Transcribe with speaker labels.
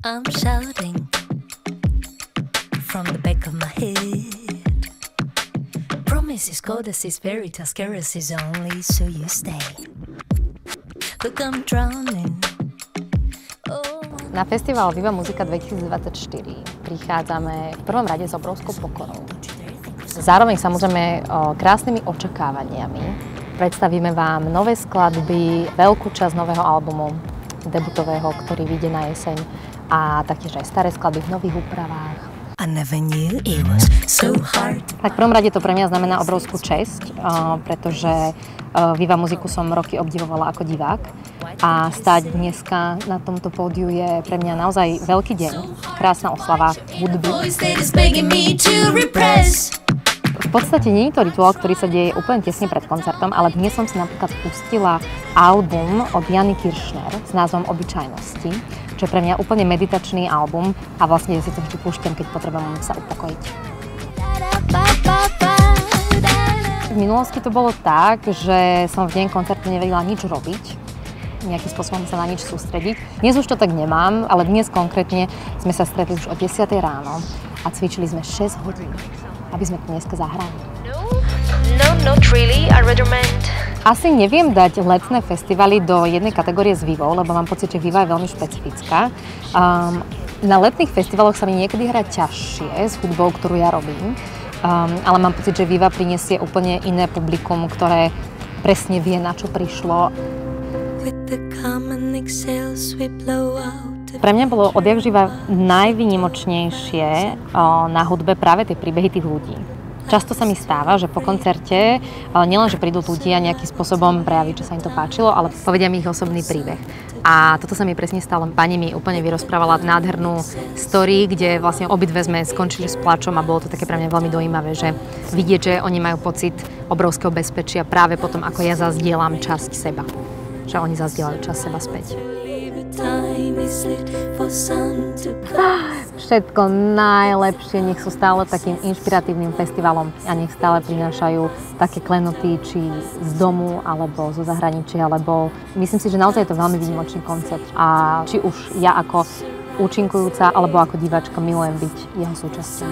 Speaker 1: I'm shouting from the back of my head. Promises, goddesses, fairy tales, caresses only, so you stay. Look, I'm drowning.
Speaker 2: Na festival Viva Muzika 2024 prichádzame v prvom rade s obrovskou pokorou. Zároveň samozrejme krásnymi očakávaniami. Predstavíme vám nové skladby, veľkú časť nového albumu, debutového, ktorý vyjde na jeseň, a taktiež aj staré skladby v nových úpravách.
Speaker 1: I never knew it was so hard.
Speaker 2: Tak v prvom rade to pre mňa znamená obrovskú česť, pretože Viva Muziku som roky obdivovala ako divák a stáť dneska na tomto pódiu je pre mňa naozaj veľký deň, krásna oslava hudby. V podstate nie je to rituál, ktorý sa deje úplne tesne pred koncertom, ale dnes som si napríklad pustila album od Jany Kiršner s názvom Obyčajnosti, čo je pre mňa úplne meditačný album a vlastne si to vždy púšťam, keď potrebujem sa upokojiť. V minulosti to bolo tak, že som v deň koncertu nevedela nič robiť, nejakým spôsobom sa na nič sústrediť. Dnes už to tak nemám, ale dnes konkrétne sme sa stretli už o 10 ráno a cvičili sme 6 hodín, aby sme to dneska zahrali.
Speaker 1: Not really. I recommend.
Speaker 2: Asi neviem dať letné festivaly do jednej kategórie s Vivou, lebo mám pocit, že Viva je veľmi špecifická. Na letných festivaloch sa mi niekedy hrá ťažšie s hudbou, ktorú ja robím, ale mám pocit, že Viva prinesie úplne iné publikum, ktoré presne vie, na čo prišlo. Pre mňa bolo odjakživa najvýnimočnejšie na hudbe práve tie príbehy tých ľudí. Často sa mi stáva, že po koncerte nielenže prídu ľudia nejakým spôsobom prejaviť, čo sa im to páčilo, ale povedia mi ich osobný príbeh. A toto sa mi presne stalo. Pani mi úplne vyrozprávala nádhernú story, kde vlastne obidve sme skončili s plačom a bolo to také pre mňa veľmi dojímavé, že vidieť, že oni majú pocit obrovského bezpečia práve potom, ako ja zazdielam časť seba. Že oni zazdielajú časť seba späť. Všetko najlepšie, nech sú stále takým inšpiratívnym festivalom a nech stále prinášajú také klenoty, či z domu, alebo zo zahraničia, alebo myslím si, že naozaj je to veľmi výnimočný koncept a či už ja ako účinkujúca, alebo ako diváčka milujem byť jeho súčasťou.